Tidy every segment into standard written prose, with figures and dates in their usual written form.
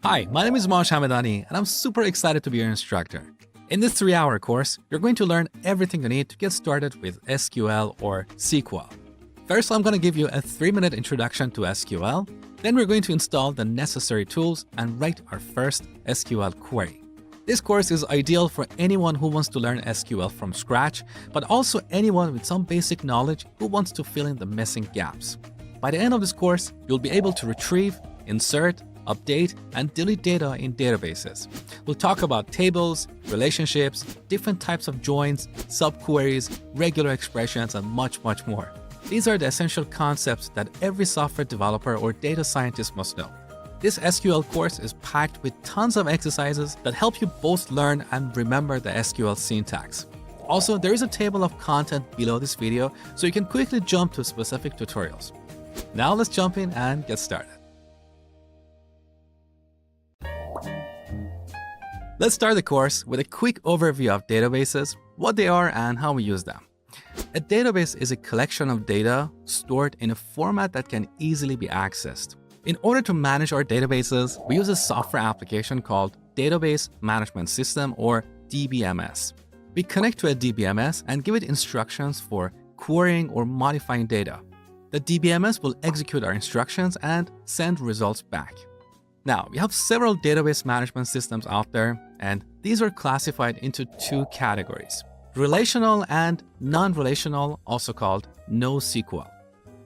Hi, my name is Mosh Hamedani, and I'm super excited to be your instructor. In this 3-hour course, you're going to learn everything you need to get started with SQL or SQL. First, I'm going to give you a 3-minute introduction to SQL. Then we're going to install the necessary tools and write our first SQL query. This course is ideal for anyone who wants to learn SQL from scratch, but also anyone with some basic knowledge who wants to fill in the missing gaps. By the end of this course, you'll be able to retrieve, insert, update, and delete data in databases. We'll talk about tables, relationships, different types of joins, subqueries, regular expressions, and much, much more. These are the essential concepts that every software developer or data scientist must know. This SQL course is packed with tons of exercises that help you both learn and remember the SQL syntax. Also, there is a table of content below this video, so you can quickly jump to specific tutorials. Now let's jump in and get started. Let's start the course with a quick overview of databases, what they are, and how we use them. A database is a collection of data stored in a format that can easily be accessed. In order to manage our databases, we use a software application called Database Management System, or DBMS. We connect to a DBMS and give it instructions for querying or modifying data. The DBMS will execute our instructions and send results back. Now, we have several database management systems out there, and these are classified into two categories: relational and non-relational, also called NoSQL.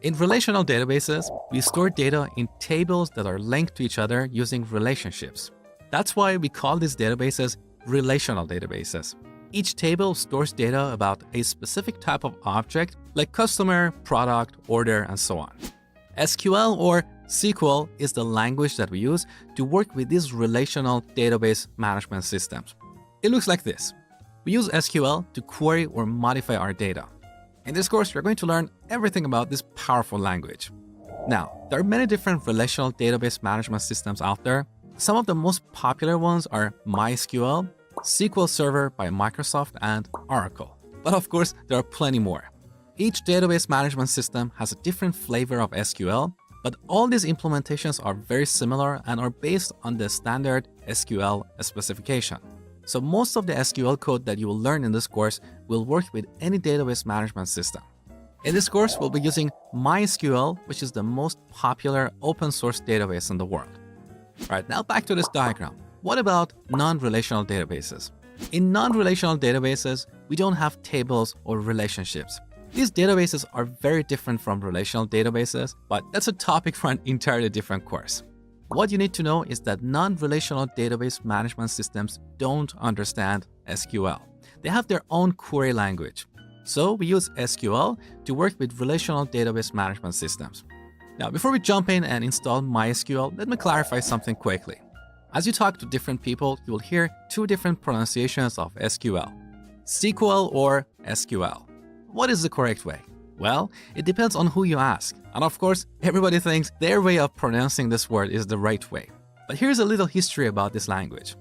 In relational databases, we store data in tables that are linked to each other using relationships. That's why we call these databases relational databases. Each table stores data about a specific type of object, like customer, product, order, and so on. SQL or SQL is the language that we use to work with these relational database management systems. It looks like this. We use SQL to query or modify our data. In this course, you're going to learn everything about this powerful language. Now, there are many different relational database management systems out there. Some of the most popular ones are MySQL, SQL Server by Microsoft, and Oracle. But of course, there are plenty more. Each database management system has a different flavor of SQL, but all these implementations are very similar and are based on the standard SQL specification. So most of the SQL code that you will learn in this course will work with any database management system. In this course, we'll be using MySQL, which is the most popular open source database in the world. All right, now back to this diagram. What about non-relational databases? In non-relational databases, we don't have tables or relationships. These databases are very different from relational databases, but that's a topic for an entirely different course. What you need to know is that non-relational database management systems don't understand SQL. They have their own query language. So we use SQL to work with relational database management systems. Now, before we jump in and install MySQL, let me clarify something quickly. As you talk to different people, you will hear two different pronunciations of SQL: SQL or SQL. What is the correct way? Well, it depends on who you ask. And of course, everybody thinks their way of pronouncing this word is the right way. But here's a little history about this language.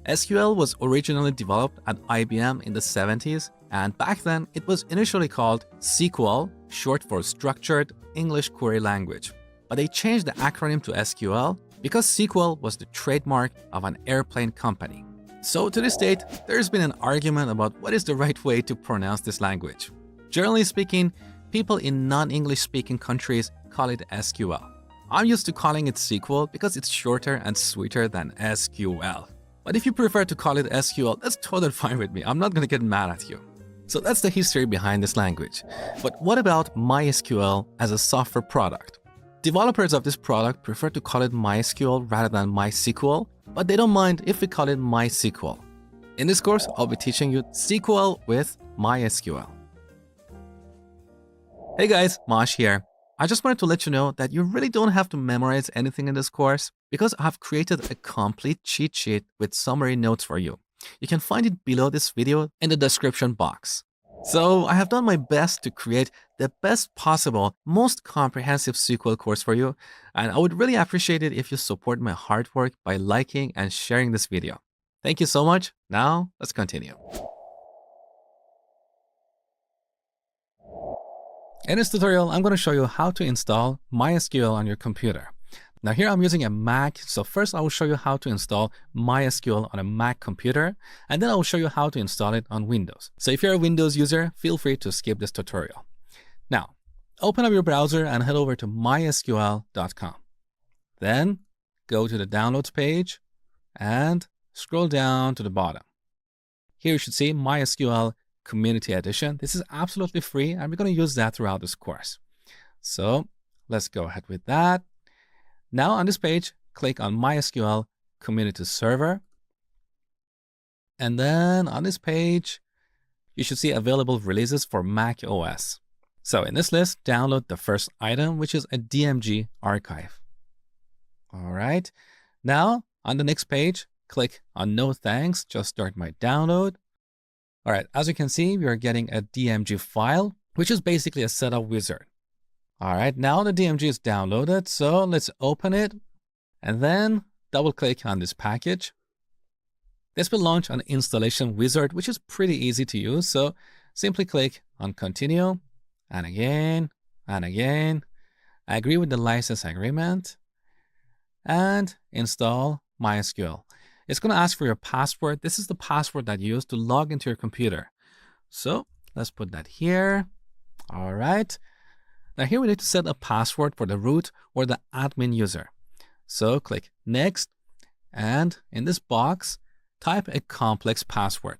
SQL was originally developed at IBM in the 70s, and back then it was initially called SQL, short for Structured English Query Language. But they changed the acronym to SQL because SQL was the trademark of an airplane company. So to this date, there's been an argument about what is the right way to pronounce this language. Generally speaking, people in non-English speaking countries call it SQL. I'm used to calling it SQL because it's shorter and sweeter than SQL. But if you prefer to call it SQL, that's totally fine with me. I'm not going to get mad at you. So that's the history behind this language. But what about MySQL as a software product? Developers of this product prefer to call it MySQL rather than MySQL, but they don't mind if we call it MySQL. In this course, I'll be teaching you SQL with MySQL. Hey guys, Mosh here. I just wanted to let you know that you really don't have to memorize anything in this course because I've created a complete cheat sheet with summary notes for you. You can find it below this video in the description box. So I have done my best to create the best possible, most comprehensive SQL course for you, and I would really appreciate it if you support my hard work by liking and sharing this video. Thank you so much. Now, let's continue. In this tutorial, I'm going to show you how to install MySQL on your computer. Now here I'm using a Mac, so first I will show you how to install MySQL on a Mac computer, and then I will show you how to install it on Windows. So if you're a Windows user, feel free to skip this tutorial. Now, open up your browser and head over to mysql.com. Then go to the downloads page and scroll down to the bottom. Here you should see MySQL Community Edition. This is absolutely free, and we're going to use that throughout this course. So let's go ahead with that. Now on this page, click on MySQL Community Server. And then on this page, you should see available releases for Mac OS. So in this list, download the first item, which is a DMG archive. All right. Now on the next page, click on No Thanks, just start my download. All right, as you can see, we are getting a DMG file, which is basically a setup wizard. All right, now the DMG is downloaded, so let's open it and then double click on this package. This will launch an installation wizard, which is pretty easy to use. So simply click on Continue and again and again. I agree with the license agreement and install MySQL. It's going to ask for your password. This is the password that you use to log into your computer. So let's put that here. All right. Now here we need to set a password for the root or the admin user. So click Next, and in this box, type a complex password.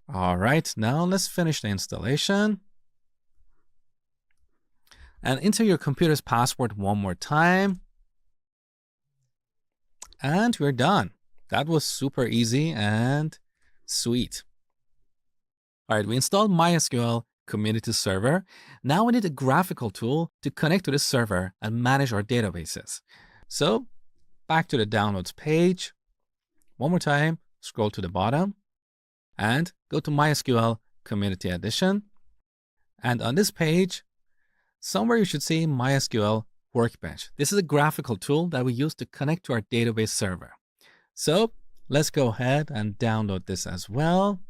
All right, now let's finish the installation. And enter your computer's password one more time. And we're done. That was super easy and sweet. All right, we installed MySQL Community Server. Now we need a graphical tool to connect to this server and manage our databases. So back to the downloads page. One more time, scroll to the bottom and go to MySQL Community Edition. And on this page, somewhere you should see MySQL Workbench. This is a graphical tool that we use to connect to our database server. So let's go ahead and download this as well.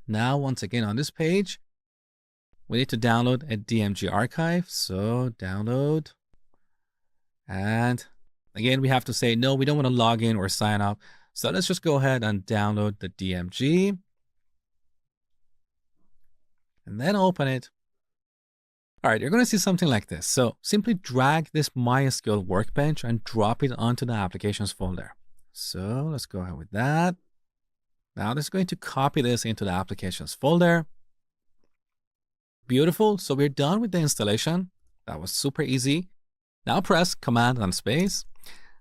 Now, once again on this page, we need to download a DMG archive. So download. And again, we have to say, no, we don't want to log in or sign up. So let's just go ahead and download the DMG. And then open it. All right, you're going to see something like this. So simply drag this MySQL Workbench and drop it onto the applications folder. So let's go ahead with that. Now this is going to copy this into the applications folder. Beautiful. So we're done with the installation. That was super easy. Now press Command and space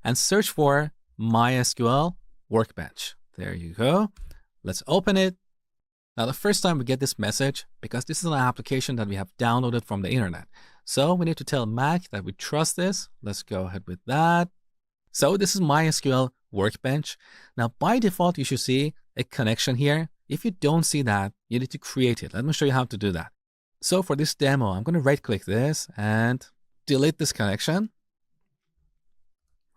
and search for MySQL Workbench. There you go. Let's open it. Now the first time we get this message, because this is an application that we have downloaded from the internet. So we need to tell Mac that we trust this. Let's go ahead with that. So this is MySQL Workbench. Now by default, you should see a connection here. If you don't see that, you need to create it. Let me show you how to do that. So for this demo, I'm going to right click this and delete this connection.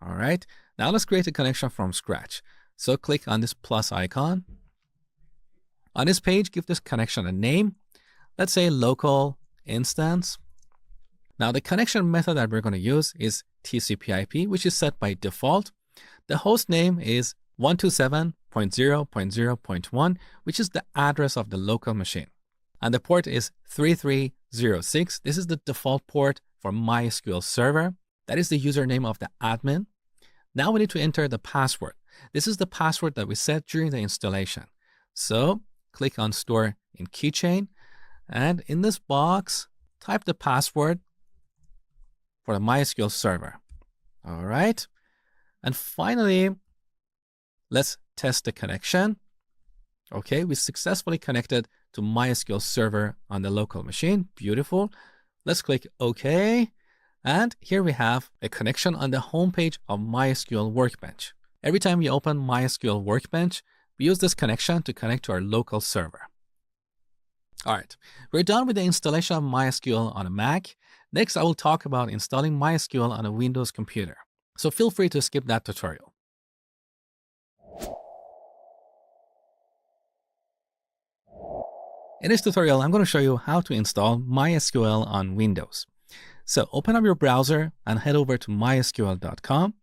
All right. Now let's create a connection from scratch. So click on this plus icon. On this page, give this connection a name. Let's say local instance. Now the connection method that we're going to use is TCP/IP, which is set by default. The host name is 127.0.0.1, which is the address of the local machine. And the port is 3306. This is the default port for MySQL Server. That is the username of the admin. Now we need to enter the password. This is the password that we set during the installation. So click on Store in Keychain. And in this box, type the password for the MySQL Server. All right. And finally, let's test the connection. Okay, we successfully connected to MySQL Server on the local machine. Beautiful. Let's click OK. And here we have a connection on the homepage of MySQL Workbench. Every time we open MySQL Workbench, we use this connection to connect to our local server. All right, we're done with the installation of MySQL on a Mac. Next, I will talk about installing MySQL on a Windows computer. So feel free to skip that tutorial. In this tutorial, I'm going to show you how to install MySQL on Windows. So open up your browser and head over to mysql.com.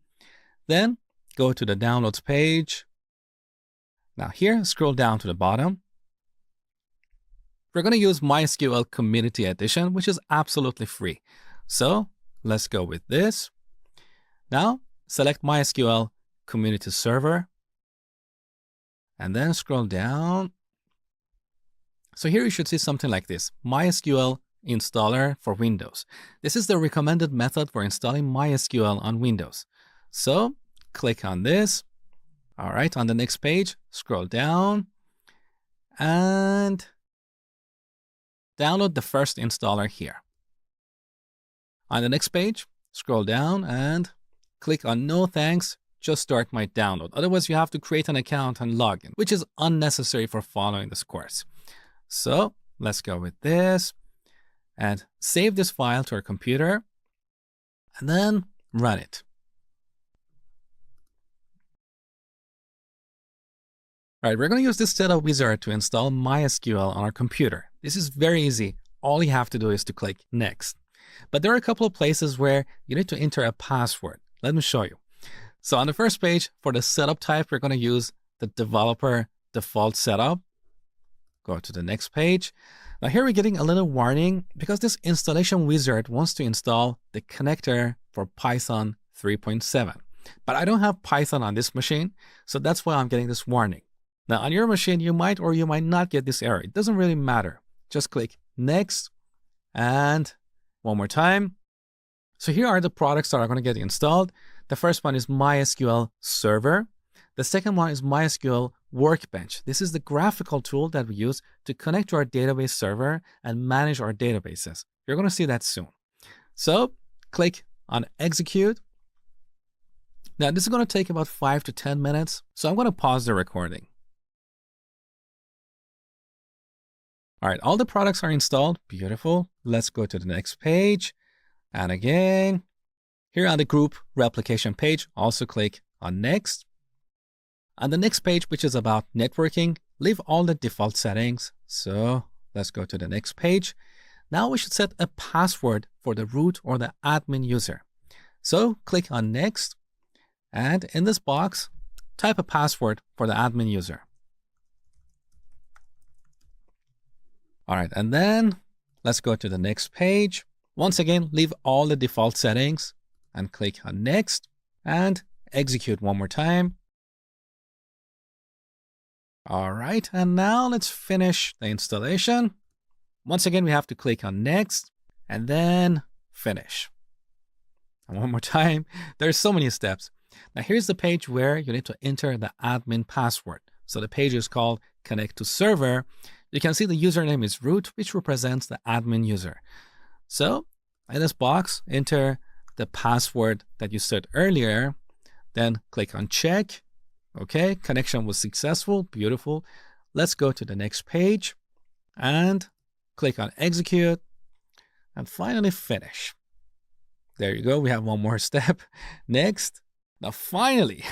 Then go to the downloads page. Now here, scroll down to the bottom. We're going to use MySQL Community Edition, which is absolutely free. So let's go with this. Now select MySQL Community Server and then scroll down. So here you should see something like this, MySQL installer for Windows. This is the recommended method for installing MySQL on Windows. So click on this. All right, on the next page, scroll down and download the first installer here. On the next page, scroll down and click on no thanks, just start my download. Otherwise, you have to create an account and log in, which is unnecessary for following this course. So let's go with this and save this file to our computer and then run it. All right, we're going to use this setup wizard to install MySQL on our computer. This is very easy. All you have to do is to click next. But there are a couple of places where you need to enter a password. Let me show you. So on the first page, for the setup type, we're going to use the developer default setup. Go to the next page. Now here we're getting a little warning because this installation wizard wants to install the connector for Python 3.7. But I don't have Python on this machine, so that's why I'm getting this warning. Now on your machine, you might or you might not get this error. It doesn't really matter. Just click next and one more time. So here are the products that are going to get installed. The first one is MySQL Server. The second one is MySQL Workbench. This is the graphical tool that we use to connect to our database server and manage our databases. You're going to see that soon. So click on execute. Now this is going to take about 5 to 10 minutes. So I'm going to pause the recording. All right, all the products are installed. Beautiful. Let's go to the next page. And again, here on the group replication page, also click on next. On the next page, which is about networking, leave all the default settings. So let's go to the next page. Now we should set a password for the root or the admin user. So click on next. And in this box, type a password for the admin user. All right, and then let's go to the next page. Once again, leave all the default settings and click on next and execute one more time. All right, and now let's finish the installation. Once again, we have to click on next and then finish. And one more time, there's so many steps. Now here's the page where you need to enter the admin password. So the page is called Connect to Server. You can see the username is root, which represents the admin user. So in this box, enter the password that you set earlier, then click on check. Okay, connection was successful, beautiful. Let's go to the next page and click on execute and finally finish. There you go, we have one more step. Next. Now finally,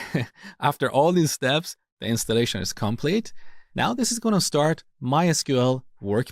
after all these steps, the installation is complete. Now this is going to start MySQL Workbench.